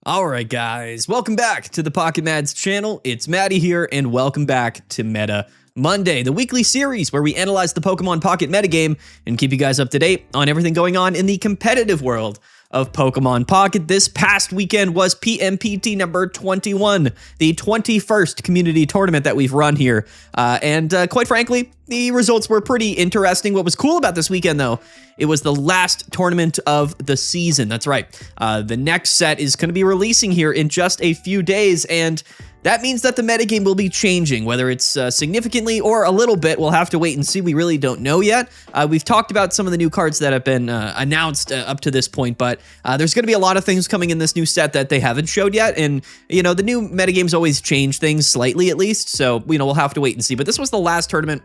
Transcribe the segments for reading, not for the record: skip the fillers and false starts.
All right, guys, welcome back to the Pocket Mads channel. It's Maddie here, and welcome back to Meta Monday, the weekly series where we analyze the Pokemon Pocket metagame and keep you guys up to date on everything going on in the competitive world of Pokemon Pocket. This past weekend was PMPT number 21, the 21st community tournament that we've run here. And quite frankly, the results were pretty interesting. What was cool about this weekend, though, it was the last tournament of the season. That's right. The next set is going to be releasing here in just a few days, and that means that the metagame will be changing, whether it's significantly or a little bit. We'll have to wait and see. We really don't know yet. We've talked about some of the new cards that have been announced up to this point, but there's going to be a lot of things coming in this new set that they haven't showed yet. And, you know, the new metagames always change things slightly at least. So, you know, we'll have to wait and see. But this was the last tournament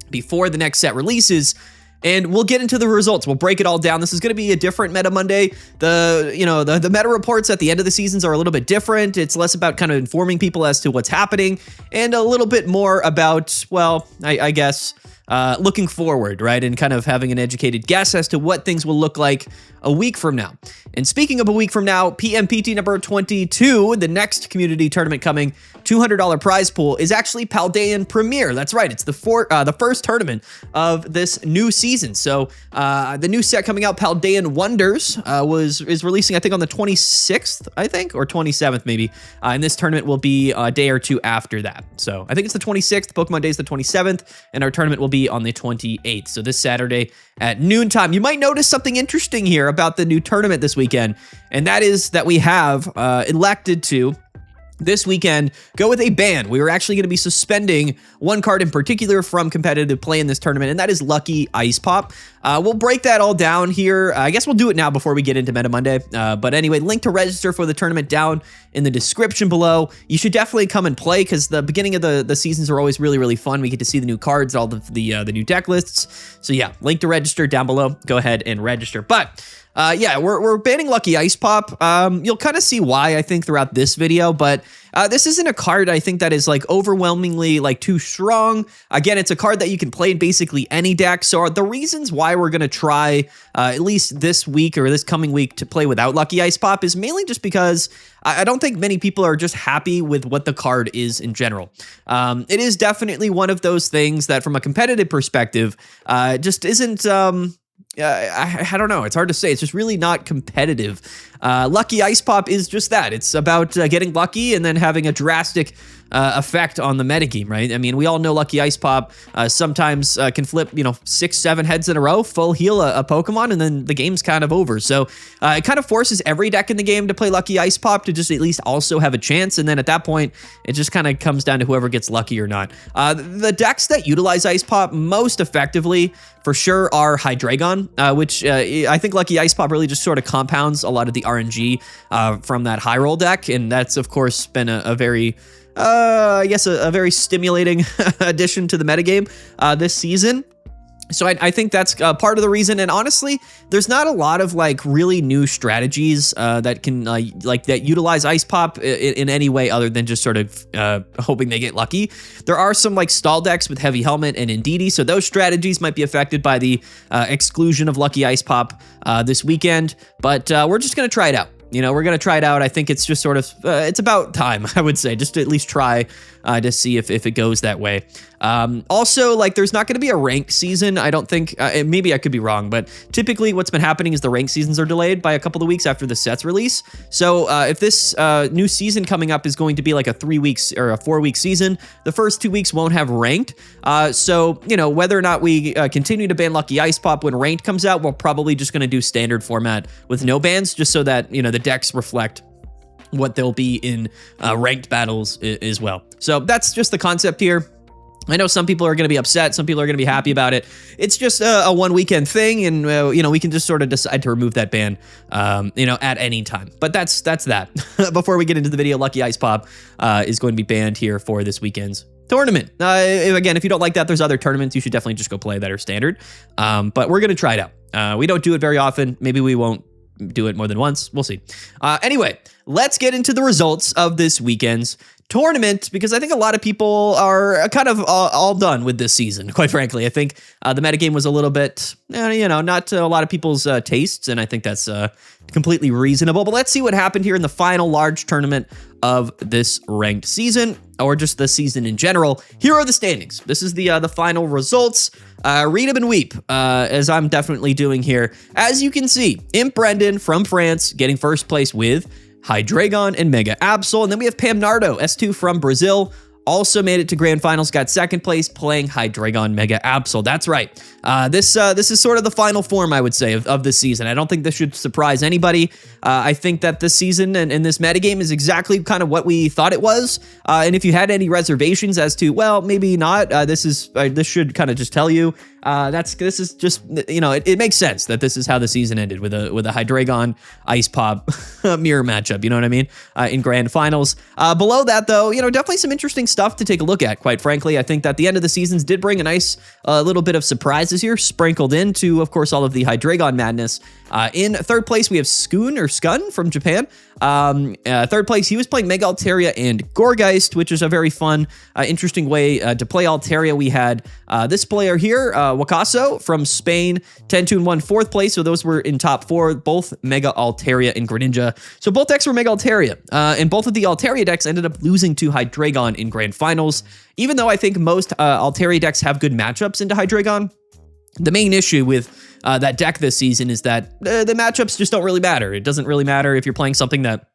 before the next set releases. And we'll get into the results. We'll break it all down. This is going to be a different Meta Monday. The meta reports at the end of the seasons are a little bit different. It's less about kind of informing people as to what's happening and a little bit more about, well, I guess, looking forward, right? And kind of having an educated guess as to what things will look like a week from now. And speaking of a week from now, PMPT number 22, the next community tournament coming, $200 prize pool, is actually Paldean Premier. That's right. It's the first tournament of this new season. So the new set coming out, Paldean Wonders, is releasing, I think, on the 26th, I think, or 27th maybe. And this tournament will be a day or two after that. So I think it's the 26th. Pokemon Day is the 27th, and our tournament will be on the 28th. So this Saturday at noontime. You might notice something interesting here about the new tournament this weekend, and that is that we have elected to this weekend go with a ban. We were actually going to be suspending one card in particular from competitive play in this tournament, and that is Lucky Ice Pop. We'll break that all down here. I guess we'll do it now before we get into Meta Monday. But anyway, link to register for the tournament down in the description below. You should definitely come and play because the beginning of the seasons are always really, really fun. We get to see the new cards, all the new deck lists. So yeah, link to register down below. Go ahead and register. But yeah, we're banning Lucky Ice Pop. You'll kind of see why, I think, throughout this video, but this isn't a card I think that is like overwhelmingly like too strong. Again, it's a card that you can play in basically any deck. So the reasons why we're going to try at least this week or this coming week to play without Lucky Ice Pop is mainly just because I don't think many people are just happy with what the card is in general. It is definitely one of those things that from a competitive perspective just isn't... I don't know. It's hard to say. It's just really not competitive. Lucky Ice Pop is just that. It's about getting lucky and then having a drastic effect on the metagame, right? I mean, we all know Lucky Ice Pop sometimes can flip, 6-7 heads in a row, full heal a Pokemon, and then the game's kind of over. So it kind of forces every deck in the game to play Lucky Ice Pop to just at least also have a chance. And then at that point, it just kind of comes down to whoever gets lucky or not. The decks that utilize Ice Pop most effectively, for sure, are Hydreigon, which I think Lucky Ice Pop really just sort of compounds a lot of the RNG from that high roll deck. And that's, of course, been a very... I guess a very stimulating addition to the metagame this season. So I think that's part of the reason. And honestly, there's not a lot of like really new strategies that can that utilize Ice Pop in any way other than just sort of hoping they get lucky. There are some like stall decks with Heavy Helmet and Indeedee, so those strategies might be affected by the exclusion of Lucky Ice Pop this weekend. But we're just gonna try it out. We're going to try it out. I think it's just sort of, it's about time, I would say, just to at least try to see if it goes that way. Also, like, there's not going to be a rank season. I don't think, maybe I could be wrong, but typically what's been happening is the rank seasons are delayed by a couple of weeks after the set's release. So if this new season coming up is going to be like a 3 weeks or a 4-week season, the first 2 weeks won't have ranked. So, whether or not we continue to ban Lucky Ice Pop when ranked comes out, we're probably just going to do standard format with no bans, just so that, the decks reflect what they'll be in ranked battles as well. So that's just the concept here. I know some people are going to be upset. Some people are going to be happy about it. It's just a one weekend thing. And, we can just sort of decide to remove that ban, at any time. But that's that. Before we get into the video, Lucky Ice Pop is going to be banned here for this weekend's tournament. Again, if you don't like that, there's other tournaments you should definitely just go play that are standard. But we're going to try it out. We don't do it very often. Maybe we won't do it more than once. We'll see. Anyway, let's get into the results of this weekend's tournament because I think a lot of people are kind of all done with this season, quite frankly. I think the metagame was a little bit, not to a lot of people's tastes, and I think that's completely reasonable. But let's see what happened here in the final large tournament of this ranked season, or just the season in general. Here are the standings. This is the final results. Read 'em and weep, as I'm definitely doing here. As you can see, Imp Brendan from France getting first place with Hydreigon and Mega Absol. And then we have Pam Nardo, S2 from Brazil, also made it to grand finals, got second place playing Hydreigon Mega Absol. That's right. This is sort of the final form, I would say, of this season. I don't think this should surprise anybody. I think that this season and this metagame is exactly kind of what we thought it was. And if you had any reservations as to, well, maybe not, this should kind of just tell you this is just, it makes sense that this is how the season ended with a Hydreigon Ice Pop mirror matchup. You know what I mean? In grand finals. Below that, though, definitely some interesting stuff to take a look at. Quite frankly, I think that the end of the seasons did bring a nice little bit of surprises here, sprinkled into, of course, all of the Hydreigon madness. In third place, we have Skun from Japan. Third place, he was playing Mega Altaria and Gourgeist, which is a very fun, interesting way to play Altaria. We had this player here, Wakaso from Spain, 10-2-1 fourth place. So those were in top four, both Mega Altaria and Greninja. So both decks were Mega Altaria, and both of the Altaria decks ended up losing to Hydreigon in grand finals. Even though I think most Altaria decks have good matchups into Hydreigon, the main issue with that deck this season is that the matchups just don't really matter. It doesn't really matter if you're playing something that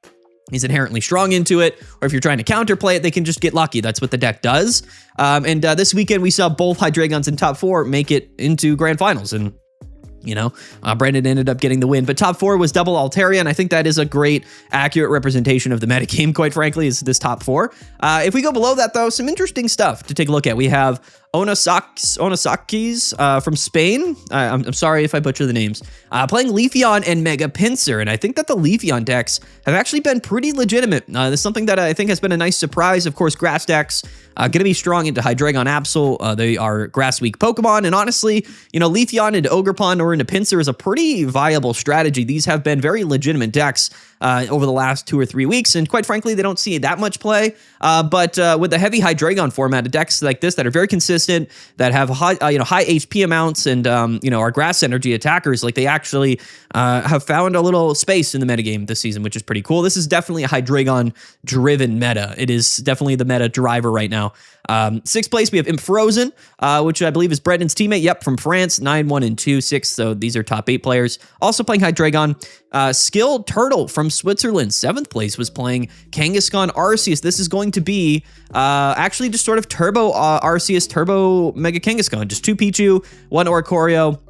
is inherently strong into it, or if you're trying to counterplay it, they can just get lucky. That's what the deck does. And this weekend, we saw both Hydreigons in top four make it into grand finals. And Brendan ended up getting the win, but top four was double Altaria, and I think that is a great, accurate representation of the metagame, quite frankly, is this top four. If we go below that, though, some interesting stuff to take a look at. We have Onosakis from Spain. I'm sorry if I butcher the names. Playing Leafeon and Mega Pinsir, and I think that the Leafeon decks have actually been pretty legitimate. This is something that I think has been a nice surprise. Of course, grass decks going to be strong into Hydreigon Absol. They are grass-weak Pokemon, and honestly, Leafeon into Ogerpon or into Pinsir is a pretty viable strategy. These have been very legitimate decks over the last 2 or 3 weeks, and quite frankly, they don't see that much play. But with the heavy Hydreigon format, decks like this that are very consistent, that have high HP amounts, and are grass energy attackers, like they actually have found a little space in the metagame this season, which is pretty cool. This is definitely a Hydreigon-driven meta. It is definitely the meta driver right now. Sixth place, we have Impfrozen, which I believe is Brendan's teammate. Yep, from France, 9-1-2, 6. So these are top 8 players. Also playing Hydreigon. Skilled Turtle from Switzerland, 7th place, was playing Kangaskhan Arceus. This is going to be actually just sort of Turbo Arceus, Turbo Mega Kangaskhan. Just 2 Pichu, 1 Oricorio,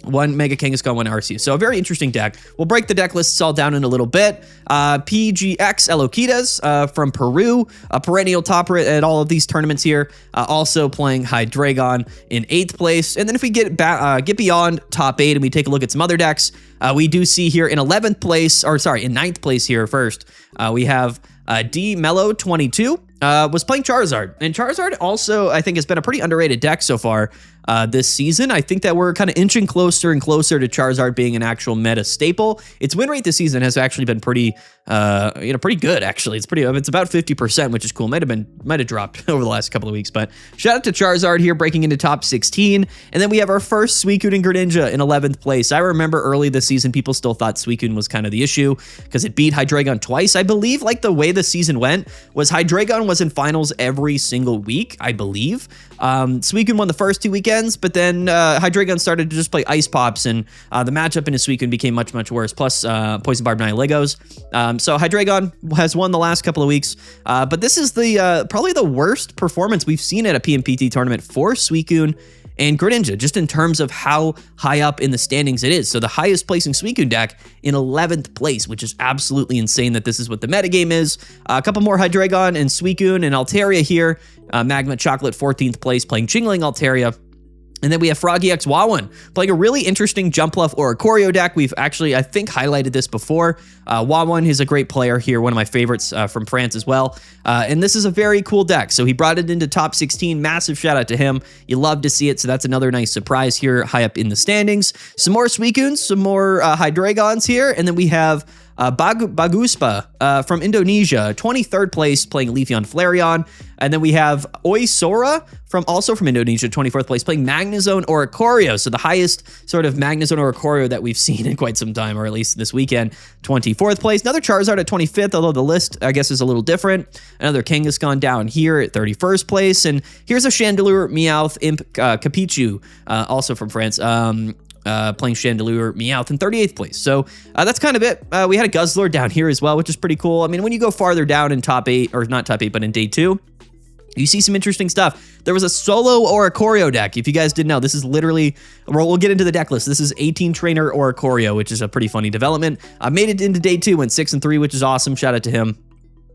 1 Mega Kangaskhan, 1 Arceus. So a very interesting deck. We'll break the deck lists all down in a little bit. PGX Eloquitas from Peru, a perennial topper at all of these tournaments here. Also playing Hydreigon in 8th place. And then if we get beyond top 8 and we take a look at some other decks, we do see here in 11th place, in 9th place here first, we have D Mellow 22 was playing Charizard. And Charizard also, I think, has been a pretty underrated deck so far this season. I think that we're kind of inching closer and closer to Charizard being an actual meta staple. Its win rate this season has actually been pretty good, actually. It's about 50%, which is cool. Might have dropped over the last couple of weeks, but shout out to Charizard here breaking into top 16. And then we have our first Suicune and Greninja in 11th place. I remember early this season, people still thought Suicune was kind of the issue because it beat Hydreigon twice. I believe like the way the season went was Hydreigon was in finals every single week, I believe. Suicune won the first 2 weekends, but then Hydreigon started to just play Ice Pops, and the matchup in his Suicune became much, much worse. Plus, Poison Barb Nihilegos. So Hydreigon has won the last couple of weeks, but this is the probably the worst performance we've seen at a PMPT tournament for Suicune and Greninja, just in terms of how high up in the standings it is. So the highest placing Suicune deck in 11th place, which is absolutely insane that this is what the metagame is. A couple more Hydreigon and Suicune and Altaria here. Magma Chocolate, 14th place, playing Jingling Altaria. And then we have Froggy X Wawan playing a really interesting Jumpluff Oricorio deck. We've actually, I think, highlighted this before. Wawan is a great player here, one of my favorites from France as well. And this is a very cool deck. So he brought it into top 16. Massive shout out to him. You love to see it. So that's another nice surprise here, high up in the standings. Some more Suicunes, some more Hydreigons here. And then we have Baguspa from Indonesia, 23rd place, playing Leafeon Flareon. And then we have Oisora also from Indonesia, 24th place, playing Magnezone Oricorio. So the highest sort of Magnezone Oricorio that we've seen in quite some time, or at least this weekend, 24th place. Another Charizard at 25th, although the list, I guess, is a little different. Another Kangaskhan down here at 31st place. And here's a Chandelure, Meowth, Imp, Capichu, also from France. Playing Chandelure, Meowth in 38th place. So that's kind of it. We had a Guzzlord down here as well, which is pretty cool. I mean, when you go farther down in top 8, or not top 8, but in day 2, you see some interesting stuff. There was a solo Oricorio deck. If you guys didn't know, this is literally, we'll get into the deck list. This is 18 trainer Oricorio, which is a pretty funny development. Made it into day 2, went 6-3, which is awesome. Shout out to him.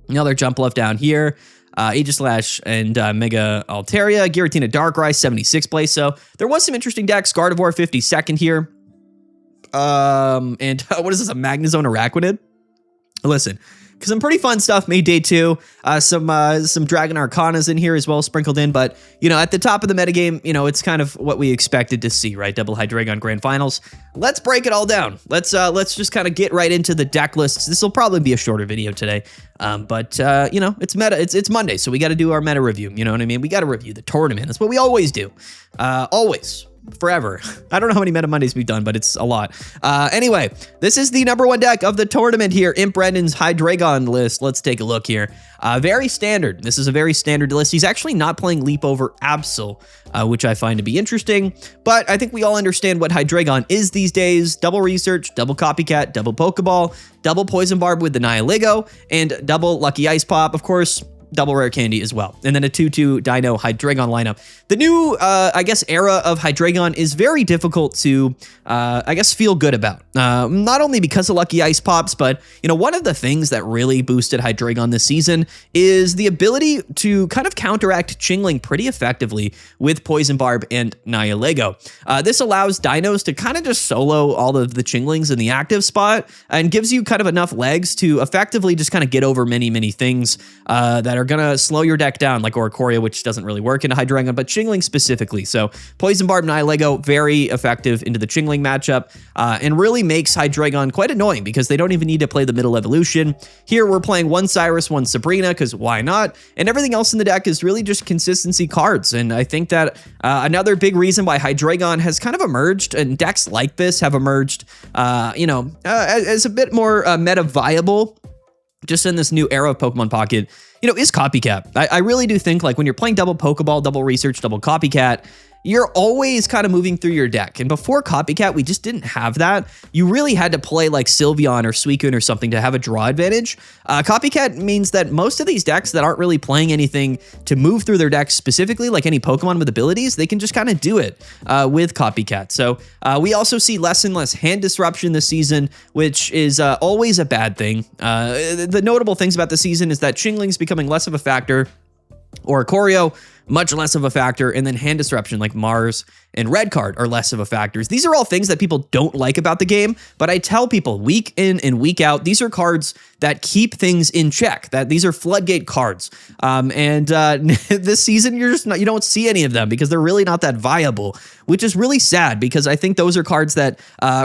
Another Jumpluff down here. Aegislash and Mega Altaria. Giratina Darkrai, 76th place. So there was some interesting decks. Gardevoir, 52nd here. And what is this, a Magnezone Araquanid? Listen, some pretty fun stuff made day 2. Some Dragon Arcanas in here as well, sprinkled in. But, you know, at the top of the metagame, you know, it's kind of what we expected to see, right? Double Hydreigon Grand Finals. Let's break it all down. Let's just kind of get right into the deck lists. This will probably be a shorter video today. But you know, it's meta. It's Monday, so we got to do our meta review. You know what I mean? We got to review the tournament. That's what we always do. Always. Forever. I don't know how many Meta Mondays we've done, but it's a lot. Anyway, this is the #1 deck of the tournament here. Imp Brandon's Hydreigon list. Let's take a look here. Very standard. This is a very standard list. He's actually not playing Leap over Absol, which I find to be interesting. But I think we all understand what Hydreigon is these days. Double Research, double Copycat, double Pokeball, double Poison Barb with the Nihilego, and double Lucky Ice Pop, of course. Double Rare Candy as well. And then a 2/2 Dino Hydreigon lineup. The new, I guess, era of Hydreigon is very difficult to, I guess, feel good about. Not only because of Lucky Ice Pops, but, you know, one of the things that really boosted Hydreigon this season is the ability to kind of counteract Chingling pretty effectively with Poison Barb and Nihilego. This allows Dinos to kind of just solo all of the Chinglings in the active spot and gives you kind of enough legs to effectively just kind of get over many, many things that are going to slow your deck down, like Oricorio, which doesn't really work into Hydreigon, but Chingling specifically. So Poison Barb, Nihilego, very effective into the Chingling matchup, and really makes Hydreigon quite annoying because they don't even need to play the middle evolution. Here we're playing one Cyrus, one Sabrina, because why not? And everything else in the deck is really just consistency cards. And I think that another big reason why Hydreigon has kind of emerged, and decks like this have emerged, you know, as a bit more meta viable, just in this new era of Pokemon Pocket, you know, is Copycat. I really do think, like, when you're playing double Pokeball, double Research, double Copycat, you're always kind of moving through your deck. And before Copycat, we just didn't have that. You really had to play like Sylveon or Suicune or something to have a draw advantage. Copycat means that most of these decks that aren't really playing anything to move through their decks specifically, like any Pokemon with abilities, they can just kind of do it with Copycat. So we also see less and less hand disruption this season, which is always a bad thing. The notable things about the season is that Chingling's becoming less of a factor, Oricorio much less of a factor, and then hand disruption like Mars and Red Card are less of a factor. These are all things that people don't like about the game, but I tell people week in and week out, these are cards that keep things in check, that these are floodgate cards. This season, you don't see any of them because they're really not that viable, which is really sad because I think those are cards that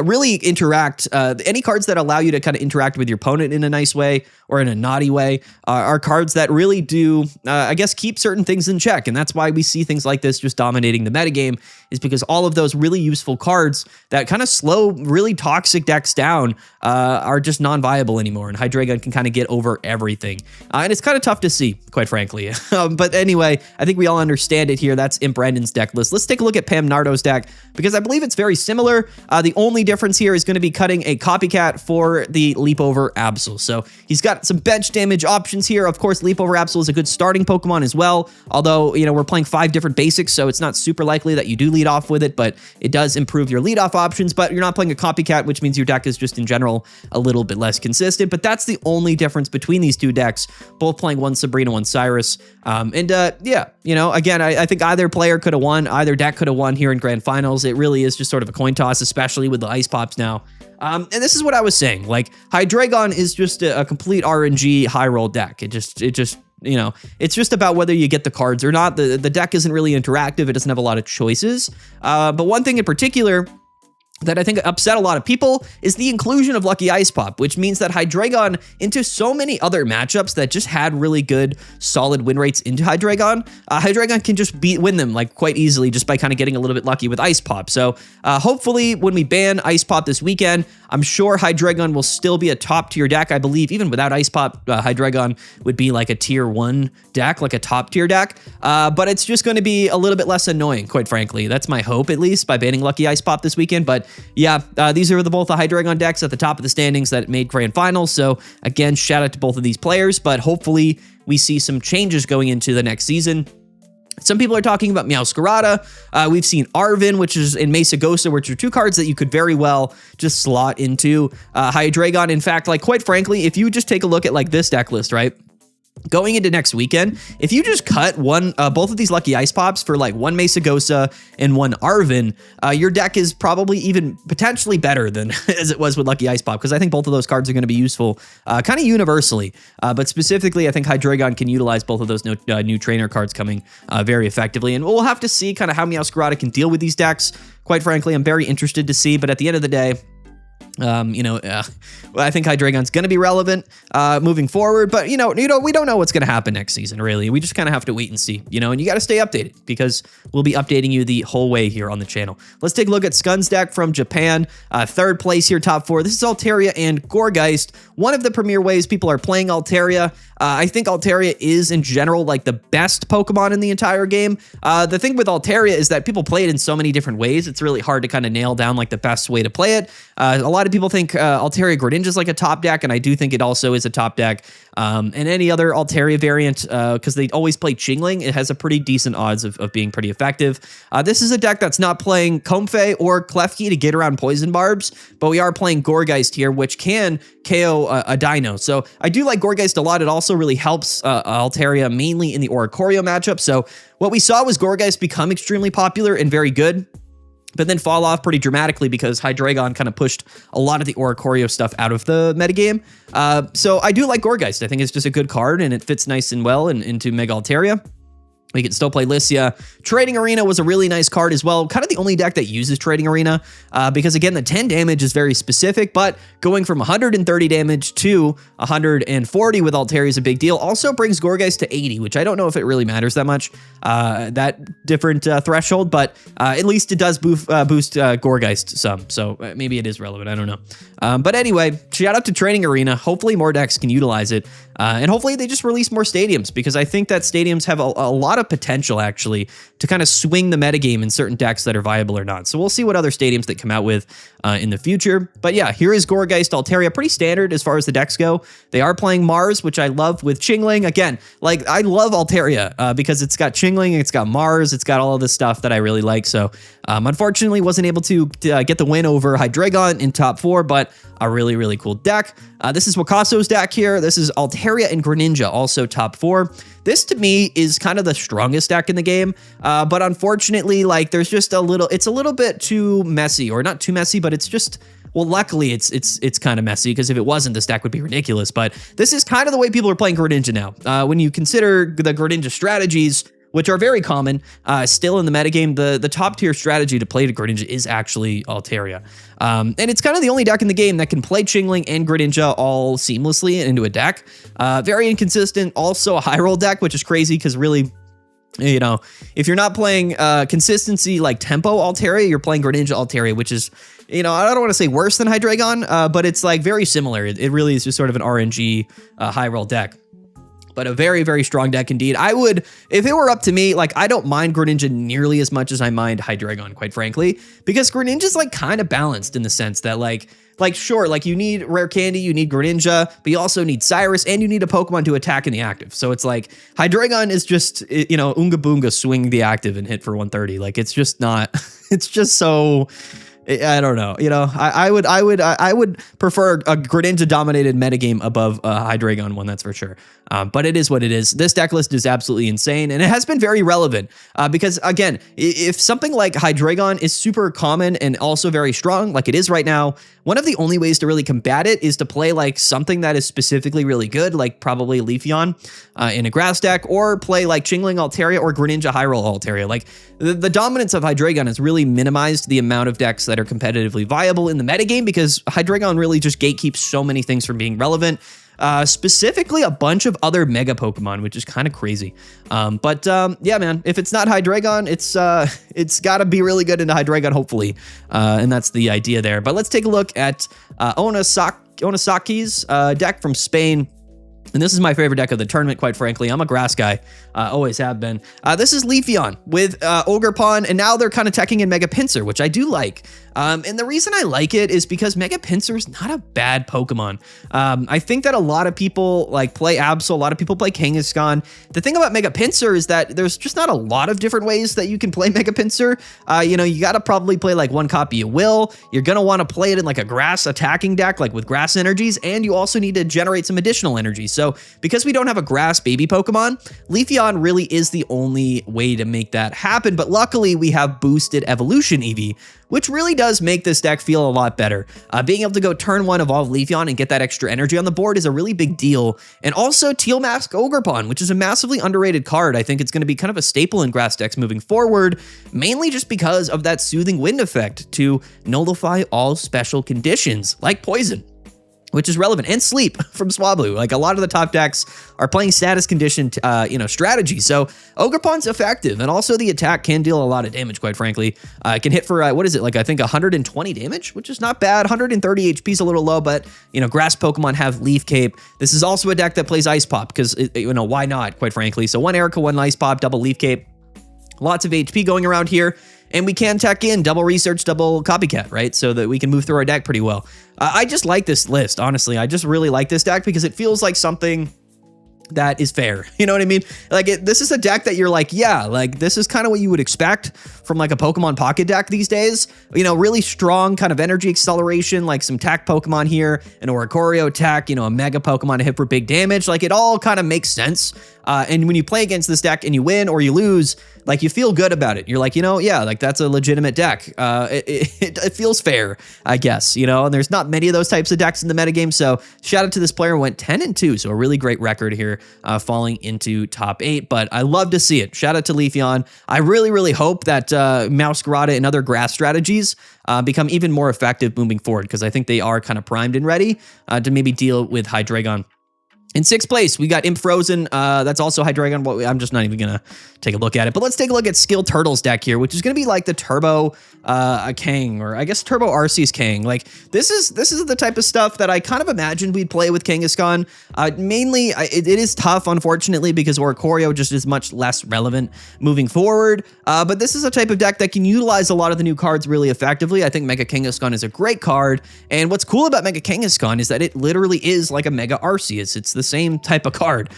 really interact, any cards that allow you to kind of interact with your opponent in a nice way or in a naughty way are cards that really do, I guess, keep certain things in check. And that's why we see things like this just dominating the metagame, is because all of those really useful cards that kind of slow really toxic decks down are just non-viable anymore. And Hydreigon can kind of get over everything. And it's kind of tough to see, quite frankly. But anyway, I think we all understand it here. That's Imp Brandon's deck list. Let's take a look at Pam Nardo's deck because I believe it's very similar. The only difference here is going to be cutting a Copycat for the Leap over Absol. So he's got some bench damage options here. Of course, Leap over Absol is a good starting Pokemon as well. Although, you know, we're playing 5 different basics, so it's not super likely that you do lead off with it, but it does improve your lead off options. But you're not playing a Copycat, which means your deck is just in general a little bit less consistent. But that's the only difference between these two decks, both playing one Sabrina, one Cyrus. Yeah, you know, again, I think either player could have won, either deck could have won here in Grand Finals. It really is just sort of a coin toss, especially with the Ice Pops now. And this is what I was saying, like Hydreigon is just a complete RNG high roll deck. It just, you know, it's just about whether you get the cards or not. The deck isn't really interactive. It doesn't have a lot of choices. But one thing in particular that I think upset a lot of people is the inclusion of Lucky Ice Pop, which means that Hydreigon into so many other matchups that just had really good, solid win rates into Hydreigon, Hydreigon can just win them like quite easily just by kind of getting a little bit lucky with Ice Pop. So hopefully when we ban Ice Pop this weekend, I'm sure Hydreigon will still be a top tier deck. I believe even without Ice Pop, Hydreigon would be like a tier 1 deck, like a top tier deck. But it's just going to be a little bit less annoying, quite frankly. That's my hope, at least, by banning Lucky Ice Pop this weekend. But yeah, these are both the Hydreigon decks at the top of the standings that made Grand Finals. So again, shout out to both of these players, but hopefully we see some changes going into the next season. Some people are talking about Meowscarada. We've seen Arven, which is in Mesagosa, which are two cards that you could very well just slot into Hydreigon. In fact, like quite frankly, if you just take a look at like this deck list, right? Going into next weekend, if you just cut both of these Lucky Ice Pops for like one Mesagosa and one Arven, your deck is probably even potentially better than as it was with Lucky Ice Pop, because I think both of those cards are going to be useful kind of universally. But specifically, I think Hydreigon can utilize both of those new trainer cards coming very effectively. And we'll have to see kind of how Meowscarada can deal with these decks. Quite frankly, I'm very interested to see, but at the end of the day, I think Hydreigon's going to be relevant moving forward, but we don't know what's going to happen next season, really. We just kind of have to wait and see, and you got to stay updated because we'll be updating you the whole way here on the channel. Let's take a look at Skun's deck from Japan. Third place here, top 4. This is Altaria and Gourgeist. One of the premier ways people are playing Altaria. I think Altaria is, in general, like the best Pokemon in the entire game. The thing with Altaria is that people play it in so many different ways. It's really hard to kind of nail down like the best way to play it. A lot of people think Altaria Greninja is like a top deck, and I do think it also is a top deck. And any other Altaria variant, because they always play Chingling, it has a pretty decent odds of being pretty effective. This is a deck that's not playing Comfey or Klefki to get around Poison Barbs, but we are playing Gourgeist here, which can KO a Dino. So I do like Gourgeist a lot. It also really helps Altaria mainly in the Oricorio matchup. So what we saw was Gourgeist become extremely popular and very good, but then fall off pretty dramatically because Hydreigon kind of pushed a lot of the Oricorio stuff out of the metagame. So I do like Gourgeist. I think it's just a good card, and it fits nice and well into Mega Altaria. We can still play Lissia. Trading Arena was a really nice card as well. Kind of the only deck that uses Trading Arena because, again, the 10 damage is very specific, but going from 130 damage to 140 with Altaria is a big deal. Also brings Gourgeist to 80, which I don't know if it really matters that much, that different threshold, but at least it does boost Gourgeist some, so maybe it is relevant. I don't know. But anyway, shout out to Trading Arena. Hopefully more decks can utilize it, and hopefully they just release more stadiums, because I think that stadiums have a lot of potential actually to kind of swing the metagame in certain decks that are viable or not. So we'll see what other stadiums they come out with in the future. But yeah, here is Gourgeist Altaria, pretty standard as far as the decks go. They are playing Mars, which I love with Chingling. Again, like I love Altaria because it's got Chingling, it's got Mars, it's got all of this stuff that I really like. So unfortunately wasn't able to get the win over Hydreigon in top 4, but a really, really cool deck. This is Wakasso's deck here. This is Altaria and Greninja, also top 4. This to me is kind of the strongest deck in the game, but unfortunately, like there's just it's a little bit too messy, or not too messy, but it's just, well, luckily it's kind of messy, because if it wasn't, this deck would be ridiculous. But this is kind of the way people are playing Greninja now. When you consider the Greninja strategies, which are very common still in the metagame, the top tier strategy to play to Greninja is actually Altaria. And it's kind of the only deck in the game that can play Chingling and Greninja all seamlessly into a deck. Very inconsistent, also a high roll deck, which is crazy because really, if you're not playing consistency like tempo Altaria, you're playing Greninja Altaria, which is, I don't want to say worse than Hydreigon, but it's like very similar. It really is just sort of an RNG high roll deck. But a very, very strong deck indeed. I would, if it were up to me, like I don't mind Greninja nearly as much as I mind Hydreigon, quite frankly, because Greninja's like kind of balanced in the sense that like sure, like you need Rare Candy, you need Greninja, but you also need Cyrus, and you need a Pokemon to attack in the active. So it's like Hydreigon is just, Oonga Boonga swing the active and hit for 130. Like it's just not, it's just so, I don't know. I would prefer a Greninja dominated metagame above a Hydreigon one, that's for sure. But it is what it is. This deck list is absolutely insane, and it has been very relevant because, again, if something like Hydreigon is super common and also very strong, like it is right now, one of the only ways to really combat it is to play like something that is specifically really good, like probably Leafeon in a grass deck, or play like Chingling Altaria or Greninja High Roll Altaria. Like the dominance of Hydreigon has really minimized the amount of decks that are competitively viable in the metagame, because Hydreigon really just gatekeeps so many things from being relevant. Specifically a bunch of other mega Pokemon, which is kind of crazy. Yeah, man, if it's not Hydreigon, it's got to be really good into Hydreigon, hopefully. And that's the idea there. But let's take a look at Onasaki's deck from Spain. And this is my favorite deck of the tournament, quite frankly. I'm a grass guy, always have been. This is Leafeon with Ogerpon, and now they're kind of teching in Mega Pinsir, which I do like. And the reason I like it is because Mega Pinsir is not a bad Pokemon. I think that a lot of people play Absol, a lot of people play Kangaskhan. The thing about Mega Pinsir is that there's just not a lot of different ways that you can play Mega Pinsir. You got to probably play one copy of Will. You're going to want to play it in a grass attacking deck, with grass energies, and you also need to generate some additional energy. So because we don't have a grass baby Pokemon, Leafeon really is the only way to make that happen. But luckily we have boosted Evolution Eevee, which really does make this deck feel a lot better. Being able to go turn 1 evolve Leafeon and get that extra energy on the board is a really big deal. And also Teal Mask Ogerpon, which is a massively underrated card. I think it's going to be kind of a staple in grass decks moving forward, mainly just because of that Soothing Wind effect to nullify all special conditions like poison, which is relevant, and sleep from Swablu. A lot of the top decks are playing status condition, strategy. So Ogerpon's effective, and also the attack can deal a lot of damage, quite frankly. It can hit for, I think 120 damage, which is not bad. 130 HP is a little low, but, grass Pokemon have Leaf Cape. This is also a deck that plays Ice Pop, because, why not, quite frankly. So 1 Erica, 1 Ice Pop, double Leaf Cape. Lots of HP going around here. And we can tech in double research, double copycat, right? So that we can move through our deck pretty well. I just like this list, honestly. I just really like this deck because it feels like something that is fair. You know what I mean? This is a deck that you're this is kind of what you would expect from a Pokemon Pocket deck these days. Really strong kind of energy acceleration, some tech Pokemon here, an Oricorio tech, a mega Pokemon to hit for big damage. It all kind of makes sense. And when you play against this deck and you win or you lose, you feel good about it. You're that's a legitimate deck. It feels fair, I guess, and there's not many of those types of decks in the metagame. So shout out to this player, went 10-2. So a really great record here, falling into top 8, but I love to see it. Shout out to Leafeon. I really, really hope that Mouscarada and other grass strategies become even more effective moving forward, because I think they are kind of primed and ready to maybe deal with Hydreigon. In 6th place, we got Imp Frozen. That's also Hydreigon. I'm just not even going to take a look at it. But let's take a look at Skill Turtle's deck here, which is going to be the Turbo Kang, or I guess Turbo Arceus Kang. This is the type of stuff that I kind of imagined we'd play with Kangaskhan. Mainly, it is tough, unfortunately, because Oricorio just is much less relevant moving forward. But this is a type of deck that can utilize a lot of the new cards really effectively. I think Mega Kangaskhan is a great card. And what's cool about Mega Kangaskhan is that it literally is like a Mega Arceus. It's the same type of card,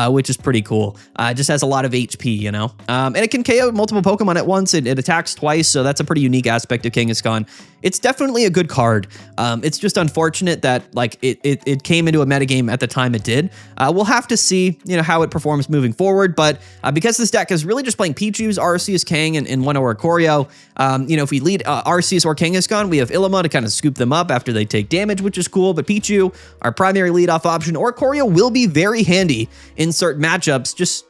which is pretty cool. It just has a lot of HP, and it can KO multiple Pokemon at once. It attacks twice, so that's a pretty unique aspect of Kangaskhan. It's definitely a good card. It's just unfortunate that it came into a metagame at the time it did. We'll have to see how it performs moving forward, but because this deck is really just playing Pichu's, Arceus, Kang, and one Oricorio, if we lead Arceus or Kangaskhan, we have Ilima to kind of scoop them up after they take damage, which is cool. But Pichu, our primary leadoff option, Oricorio will be very handy in certain matchups, just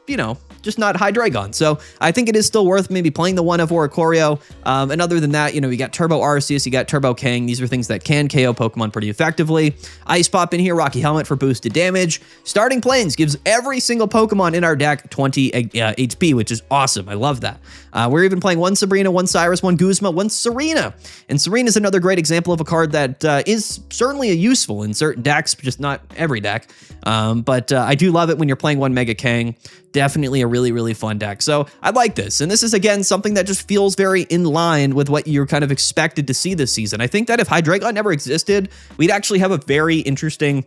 not Hydreigon. So I think it is still worth maybe playing the one of Oricorio. And other than that, you got Turbo Arceus, you got Turbo Kang. These are things that can KO Pokemon pretty effectively. Ice Pop in here, Rocky Helmet for boosted damage. Starting Plains gives every single Pokemon in our deck 20 HP, which is awesome. I love that. We're even playing one Sabrina, one Cyrus, one Guzma, one Serena. And Serena is another great example of a card that is certainly useful in certain decks, just not every deck. But I do love it when you're playing one Mega Kang. Definitely a really, really fun deck. So I like this. And this is, again, something that just feels very in line with what you're kind of expected to see this season. I think that if Hydreigon never existed, we'd actually have a very interesting,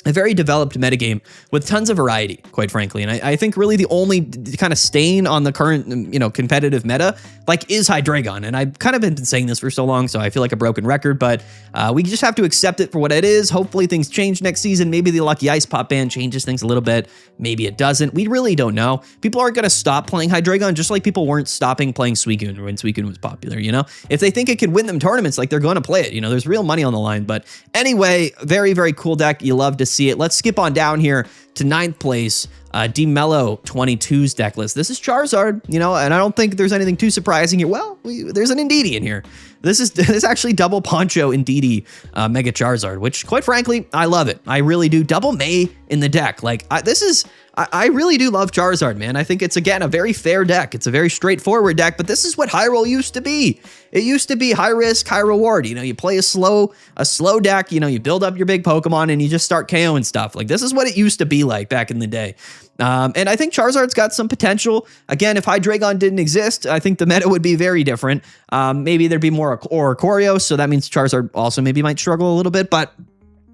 a very developed metagame with tons of variety, quite frankly. And I think really the only kind of stain on the current, competitive meta, is Hydreigon. And I've kind of been saying this for so long, so I feel like a broken record, but we just have to accept it for what it is. Hopefully things change next season. Maybe the Lucky Ice Pop ban changes things a little bit. Maybe it doesn't. We really don't know. People aren't going to stop playing Hydreigon, just like people weren't stopping playing Suicune when Suicune was popular, If they think it could win them tournaments, they're going to play it. There's real money on the line. But anyway, very, very cool deck. You love to see see it. Let's skip on down here to 9th place. DMello 22's deck list. This is Charizard, you know, and I don't think there's anything too surprising here. Well, there's an Indeedee in here. This is actually double Poncho Indeedee Mega Charizard, which quite frankly, I love it. I really do. Double May in the deck. Like I really do love Charizard, man. I think it's, again, a very fair deck. It's a very straightforward deck, but this is what high roll used to be. It used to be high risk, high reward. You know, you play a slow deck, you know, you build up your big Pokemon and you just start KOing stuff. Like, this is what it used to be like back in the day. And I think Charizard's got some potential. Again, if Hydreigon didn't exist, I think the meta would be very different. Maybe there'd be more Oricorio, so that means Charizard also maybe might struggle a little bit, but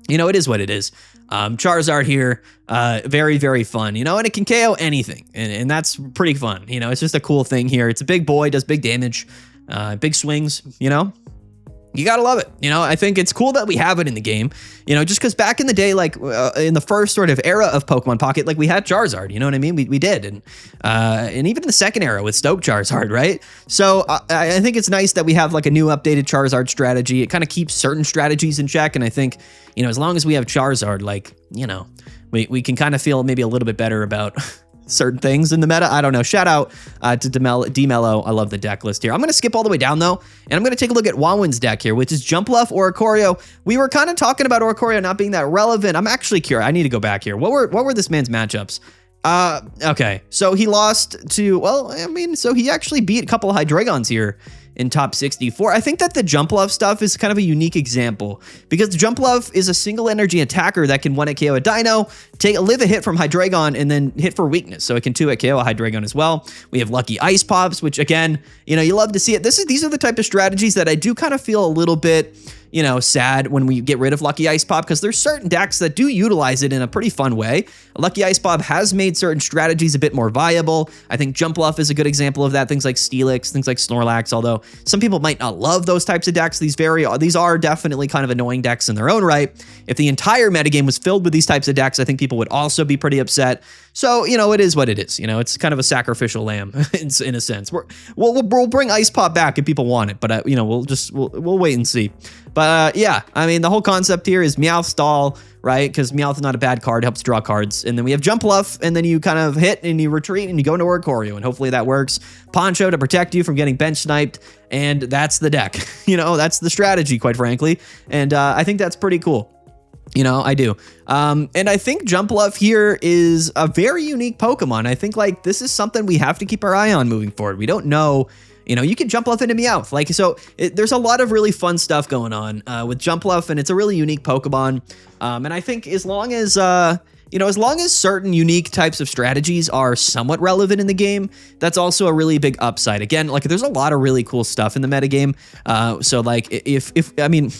you know, it is what it is. Charizard here, very, very fun, you know, and it can KO anything, and that's pretty fun. You know, it's just a cool thing here. It's a big boy, does big damage, big swings, you know. You gotta love it. You know, I think it's cool that we have it in the game, you know, just because back in the day, like in the first sort of era of Pokemon Pocket, like we had Charizard, you know what I mean? We did. And even in the second era with Stoke Charizard, right? So I think it's nice that we have like a new updated Charizard strategy. It kind of keeps certain strategies in check. And I think, you know, as long as we have Charizard, like, you know, we can kind of feel maybe a little bit better about certain things in the meta. I don't know. Shout out to DMello. I love the deck list here. I'm going to skip all the way down, though, and I'm going to take a look at Wawin's deck here, which is Jumpluff, Oricorio. We were kind of talking about Oricorio not being that relevant. I'm actually curious. I need to go back here. What were this man's matchups? Okay. So he lost to, well, I mean, so he actually beat a couple of Hydreigons here in top 64. I think that the Jumpluff stuff is kind of a unique example because Jumpluff is a single energy attacker that can 1-hit KO a Dino, live a hit from Hydreigon, and then hit for weakness. So it can 2-hit KO a Hydreigon as well. We have Lucky Ice Pops, which again, you know, you love to see it. These are the type of strategies that I do kind of feel a little bit, you know, sad when we get rid of Lucky Ice Pop, because there's certain decks that do utilize it in a pretty fun way. Lucky Ice Pop has made certain strategies a bit more viable. I think Jumpluff is a good example of that. Things like Steelix, things like Snorlax, although some people might not love those types of decks. These are definitely kind of annoying decks in their own right. If the entire metagame was filled with these types of decks, I think people would also be pretty upset. So, you know, it is what it is. You know, it's kind of a sacrificial lamb in a sense. We'll bring Ice Pop back if people want it, but you know, we'll wait and see. But yeah, I mean, the whole concept here is Meowth stall, right? Because Meowth is not a bad card, helps draw cards. And then we have Jumpluff, and then you kind of hit and you retreat and you go into Oricorio, and hopefully that works. Poncho to protect you from getting bench sniped, and that's the deck. You know, that's the strategy, quite frankly. And I think that's pretty cool. You know, I do. And I think Jumpluff here is a very unique Pokemon. I think, like, this is something we have to keep our eye on moving forward. We don't know. You know, you can Jumpluff into Meowth. Like, so there's a lot of really fun stuff going on with Jumpluff, and it's a really unique Pokemon. And I think as long as, you know, as long as certain unique types of strategies are somewhat relevant in the game, that's also a really big upside. Again, like, there's a lot of really cool stuff in the metagame. So, like, I mean,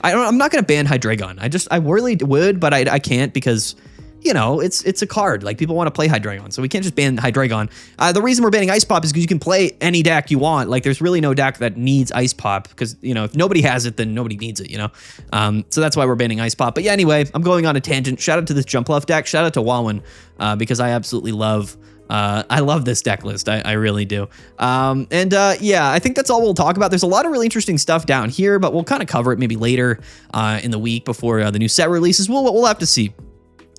I'm not going to ban Hydreigon. I really would, but I can't because, you know, it's a card. Like, people want to play Hydreigon, so we can't just ban Hydreigon. The reason we're banning Ice Pop is because you can play any deck you want. Like, there's really no deck that needs Ice Pop because, you know, if nobody has it, then nobody needs it, you know? So that's why we're banning Ice Pop. But yeah, anyway, I'm going on a tangent. Shout out to this Jumpluff deck. Shout out to Wawin because I absolutely love this deck list. I really do. Yeah, I think that's all we'll talk about. There's a lot of really interesting stuff down here, but we'll kind of cover it maybe later in the week before the new set releases. We'll have to see.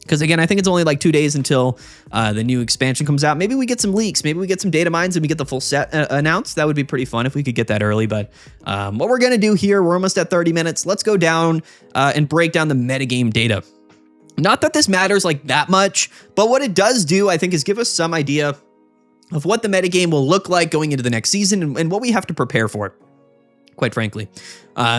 Because again, I think it's only like 2 days until the new expansion comes out. Maybe we get some leaks. Maybe we get some data mines and we get the full set announced. That would be pretty fun if we could get that early. But what we're going to do here, we're almost at 30 minutes. Let's go down and break down the metagame data. Not that this matters like that much, but what it does do, I think, is give us some idea of what the metagame will look like going into the next season and what we have to prepare for, quite frankly.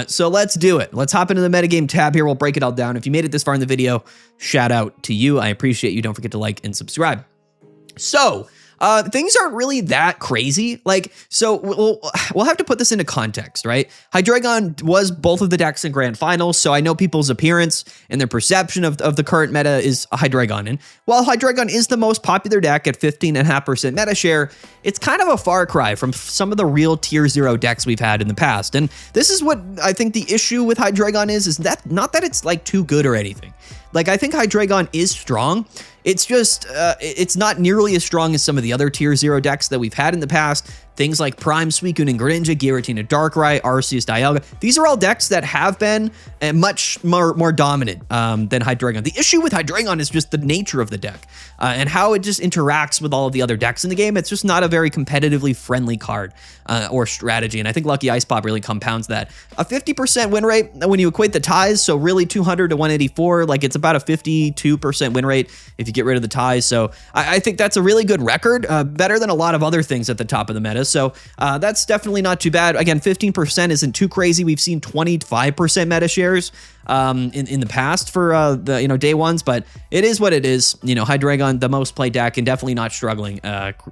So let's do it. Let's hop into the metagame tab here. We'll break it all down. If you made it this far in the video, shout out to you. I appreciate you. Don't forget to like and subscribe. So things aren't really that crazy. Like, so we'll have to put this into context, right? Hydreigon was both of the decks in grand finals, so I know people's appearance and their perception of the current meta is Hydreigon. And while Hydreigon is the most popular deck at 15.5% meta share, it's kind of a far cry from some of the real tier 0 decks we've had in the past. And this is what I think the issue with Hydreigon is that not that it's like too good or anything. Like, I think Hydreigon is strong. It's just, it's not nearly as strong as some of the other tier 0 decks that we've had in the past. things like Prime Suicune and Greninja, Giratina Darkrai, Arceus Dialga. These are all decks that have been much more dominant than Hydreigon. The issue with Hydreigon is just the nature of the deck and how it just interacts with all of the other decks in the game. It's just not a very competitively friendly card or strategy, and I think Lucky Ice Pop really compounds that. A 50% win rate when you equate the ties, so really 200 to 184, like it's about a 52% win rate if you get rid of the ties. So I think that's a really good record, better than a lot of other things at the top of the meta. So that's definitely not too bad. Again, 15% isn't too crazy. We've seen 25% meta shares in the past for the day ones, but it is what it is. Hydreigon, the most played deck, and definitely not struggling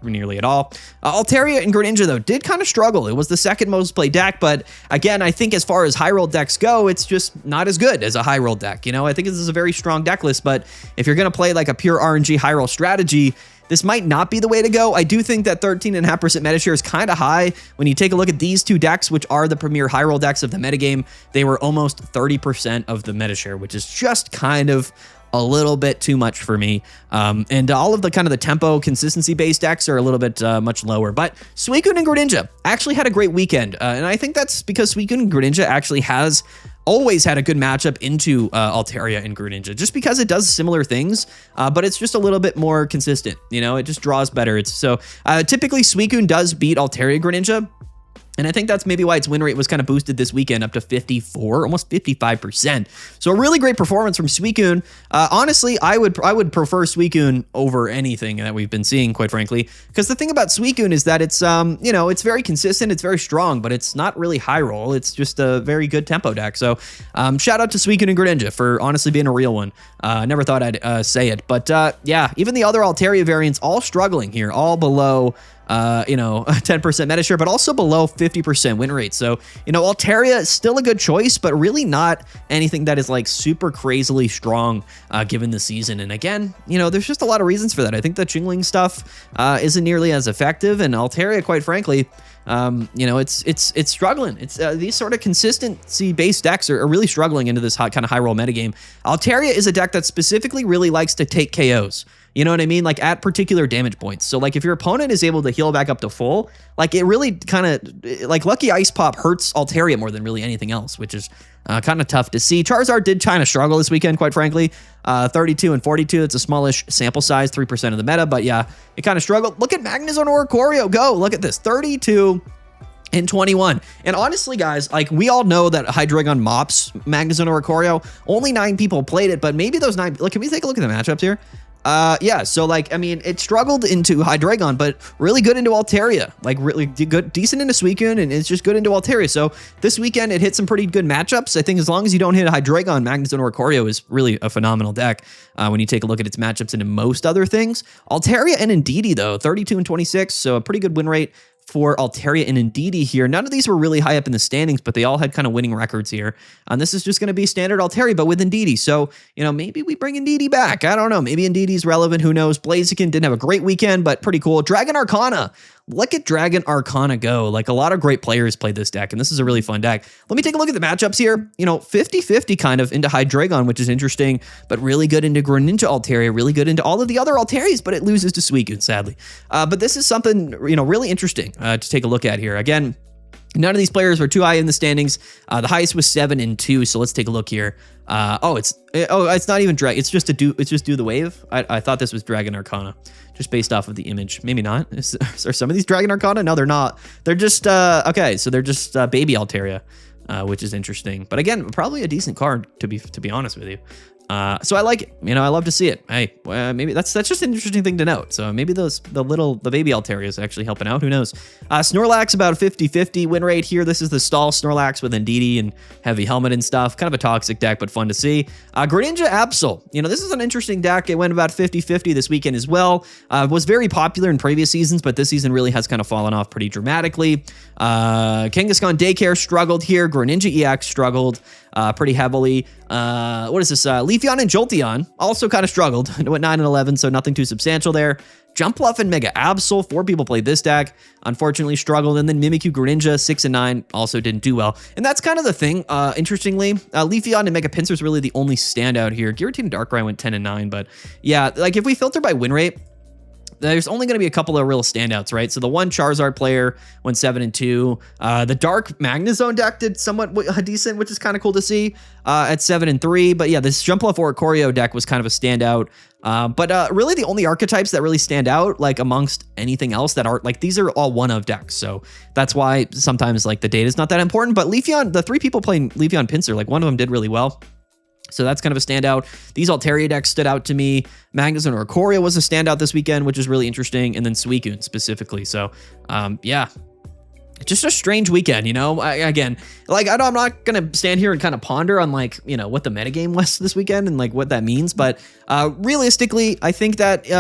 nearly at all. Altaria and Greninja though did kind of struggle. It was the second most played deck, but again, I think as far as high roll decks go, it's just not as good as a high roll deck. I think this is a very strong deck list, but if you're gonna play like a pure RNG high roll strategy, this might not be the way to go. I do think that 13.5% meta share is kind of high. When you take a look at these two decks, which are the premier high roll decks of the metagame, they were almost 30% of the meta share, which is just kind of a little bit too much for me. And all of the kind of the tempo consistency based decks are a little bit much lower. But Suicune and Greninja actually had a great weekend. And I think that's because Suicune and Greninja actually has always had a good matchup into Altaria and Greninja, just because it does similar things, but it's just a little bit more consistent. It just draws better. Typically Suicune does beat Altaria Greninja, and I think that's maybe why its win rate was kind of boosted this weekend up to 54, almost 55%. So a really great performance from Suicune. Honestly, I would prefer Suicune over anything that we've been seeing, quite frankly, because the thing about Suicune is that it's it's very consistent, it's very strong, but it's not really high roll. It's just a very good tempo deck. So shout out to Suicune and Greninja for honestly being a real one. Never thought I'd say it, but yeah, even the other Altaria variants all struggling here, all below 10% meta share, but also below 50% win rate. So, Altaria is still a good choice, but really not anything that is like super crazily strong given the season. And again, there's just a lot of reasons for that. I think the Chingling stuff isn't nearly as effective, and Altaria, quite frankly, it's struggling. It's these sort of consistency based decks are really struggling into this kind of high roll metagame. Altaria is a deck that specifically really likes to take KOs. You know what I mean? Like at particular damage points. So like if your opponent is able to heal back up to full, like it really kind of like Lucky Ice Pop hurts Altaria more than really anything else, which is kind of tough to see. Charizard did kind of struggle this weekend, quite frankly. 32 and 42. It's a smallish sample size, 3% of the meta, but yeah, it kind of struggled. Look at Magnezone or Oricorio go. Look at this, 32 and 21. And honestly, guys, like we all know that Hydreigon mops Magnezone or Oricorio. Only 9 people played it, but maybe those 9. Look, can we take a look at the matchups here? Yeah, so like, I mean, it struggled into Hydreigon, but really good into Altaria, like really good, decent into Suicune, and it's just good into Altaria. So this weekend, it hit some pretty good matchups. I think as long as you don't hit Hydreigon, Magnezone or Oricorio is really a phenomenal deck when you take a look at its matchups into most other things. Altaria and Indeedee, though, 32 and 26, so a pretty good win rate for Altaria and Indeedee here. None of these were really high up in the standings, but they all had kind of winning records here. And this is just going to be standard Altaria, but with Indeedee. So, maybe we bring Indeedee back. I don't know. Maybe Indeedee's relevant. Who knows? Blaziken didn't have a great weekend, but pretty cool. Dragon Arcana. Look at Dragon Arcana go. Like a lot of great players played this deck, and this is a really fun deck. Let me take a look at the matchups here. 50-50 kind of into Hydreigon, which is interesting, but really good into Greninja Altaria, really good into all of the other Altarias, but it loses to Suicune, sadly. But this is something, really interesting to take a look at here. Again, none of these players were too high in the standings. The highest was 7 and 2. So let's take a look here. It's not even drag. It's just do the wave. I thought this was Dragon Arcana, just based off of the image. Maybe not. Are some of these Dragon Arcana? No, they're not. They're just okay. So they're just baby Altaria, which is interesting. But again, probably a decent card to be honest with you. So I like it. I love to see it. Hey, maybe that's just an interesting thing to note. So maybe the baby Altaria is actually helping out. Who knows? Snorlax about a 50-50 win rate here. This is the stall Snorlax with Indeedee and Heavy Helmet and stuff. Kind of a toxic deck, but fun to see. Greninja Absol. This is an interesting deck. It went about 50-50 this weekend as well. Was very popular in previous seasons, but this season really has kind of fallen off pretty dramatically. Kangaskhan Daycare struggled here. Greninja EX struggled pretty heavily. What is this? Leafeon and Jolteon also kind of struggled. It went 9 and 11, so nothing too substantial there. Jumpluff and Mega Absol, 4 people played this deck, unfortunately struggled. And then Mimikyu Greninja, 6 and 9, also didn't do well. And that's kind of the thing, interestingly. Leafeon and Mega Pinsir is really the only standout here. Giratina Darkrai went 10 and 9, but yeah, like if we filter by win rate, there's only going to be a couple of real standouts, right? So the one Charizard player went 7-2. The Dark Magnezone deck did somewhat decent, which is kind of cool to see at 7-3. But yeah, this Jumpluff Oricorio deck was kind of a standout. But really the only archetypes that really stand out, like amongst anything else that are like, these are all one of decks. So that's why sometimes like the data is not that important. But Leafeon, the 3 people playing Leafeon Pinsir, like one of them did really well. So that's kind of a standout. These Altaria decks stood out to me. Magnezone Oricorio was a standout this weekend, which is really interesting. And then Suicune specifically. So yeah, just a strange weekend, you know. Again, like I'm not gonna stand here and kind of ponder on like, you know, what the metagame was this weekend and like what that means, but realistically, I think that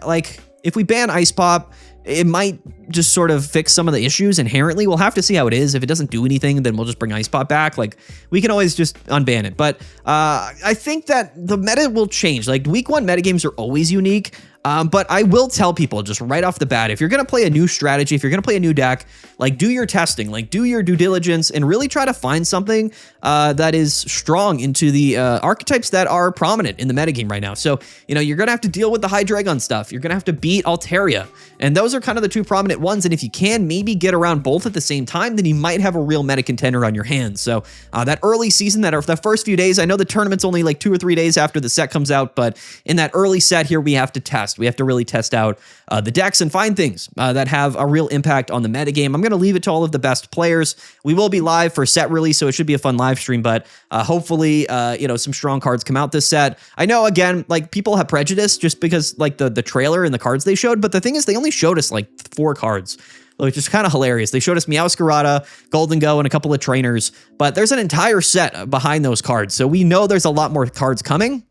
like if we ban Ice Pop, it might just sort of fix some of the issues inherently. We'll have to see how it is. If it doesn't do anything, then we'll just bring Ice Pop back. Like we can always just unban it. But I think that the meta will change. Like week 1 metagames are always unique. But I will tell people just right off the bat, if you're going to play a new strategy, if you're going to play a new deck, like do your testing, like do your due diligence and really try to find something that is strong into the archetypes that are prominent in the metagame right now. So, you know, you're going to have to deal with the Hydreigon stuff. You're going to have to beat Altaria. And those are kind of the 2 prominent ones. And if you can maybe get around both at the same time, then you might have a real meta contender on your hands. So that early season, the first few days, I know the tournament's only like 2 or 3 days after the set comes out, but in that early set here, we have to test. We have to really test out the decks and find things that have a real impact on the metagame. I'm going to leave it to all of the best players. We will be live for set release, so it should be a fun live stream, but hopefully, you know, some strong cards come out this set. I know, again, like people have prejudice just because like the trailer and the cards they showed, but the thing is they only showed us like 4 cards, which is kind of hilarious. They showed us Meowscarada, Golden Go, and a couple of trainers, but there's an entire set behind those cards. So we know there's a lot more cards coming.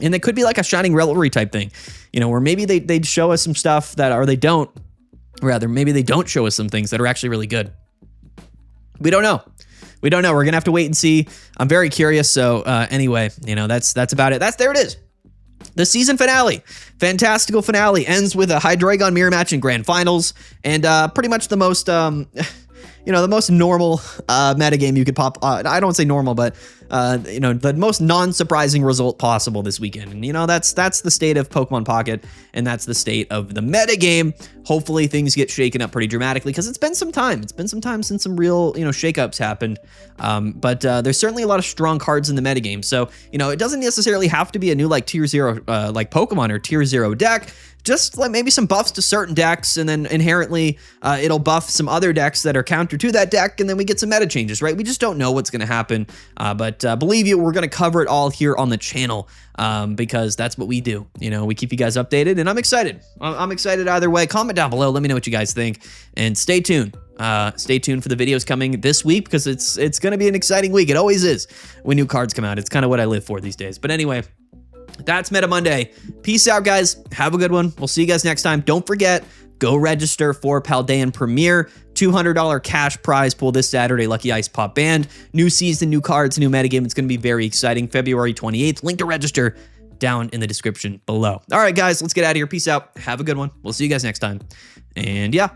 And it could be like a Shining Revelry type thing, you know, where maybe they'd show us some stuff that, or they don't, rather, maybe they don't show us some things that are actually really good. We don't know. We don't know. We're going to have to wait and see. I'm very curious. So anyway, you know, that's about it. There it is. The season finale, Fantastical finale, ends with a Hydreigon mirror match in grand finals. And pretty much the most, you know, the most normal metagame you could pop. I don't say normal, but you know, the most non-surprising result possible this weekend. And you know, that's the state of Pokemon Pocket, and that's the state of the metagame. Hopefully things get shaken up pretty dramatically because it's been some time. It's been some time since some real, you know, shakeups happened. But there's certainly a lot of strong cards in the metagame. So, you know, it doesn't necessarily have to be a new like tier 0 like Pokemon or tier 0 deck. Just like maybe some buffs to certain decks, and then inherently it'll buff some other decks that are counter to that deck, and then we get some meta changes, right? We just don't know what's going to happen, but believe you, we're going to cover it all here on the channel because that's what we do. You know, we keep you guys updated, and I'm excited. I'm excited either way. Comment down below. Let me know what you guys think, and stay tuned. Stay tuned for the videos coming this week because it's going to be an exciting week. It always is when new cards come out. It's kind of what I live for these days. But anyway, that's Meta Monday. Peace out, guys. Have a good one. We'll see you guys next time. Don't forget, go register for Paldean Premier. $200 cash prize pool this Saturday. Lucky Ice Pop Band. New season, new cards, new metagame. It's going to be very exciting. February 28th. Link to register down in the description below. All right, guys, let's get out of here. Peace out. Have a good one. We'll see you guys next time. And yeah.